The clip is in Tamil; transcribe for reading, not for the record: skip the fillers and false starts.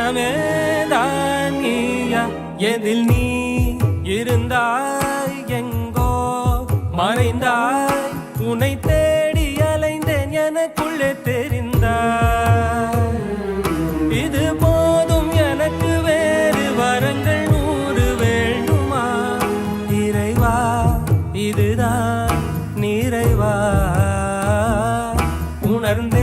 மனமே தான் நீயா எதில் நீ இருந்தாய் எங்கோ மறைந்தாய் உன்னை தேடி அலைந்தேன் எனக்குள்ளே தெரிந்தாய் இது போதும் எனக்கு வேறு வரங்கள் 100 வேண்டுமா இறைவா இதுதான் நிறைவா உணர்ந்தே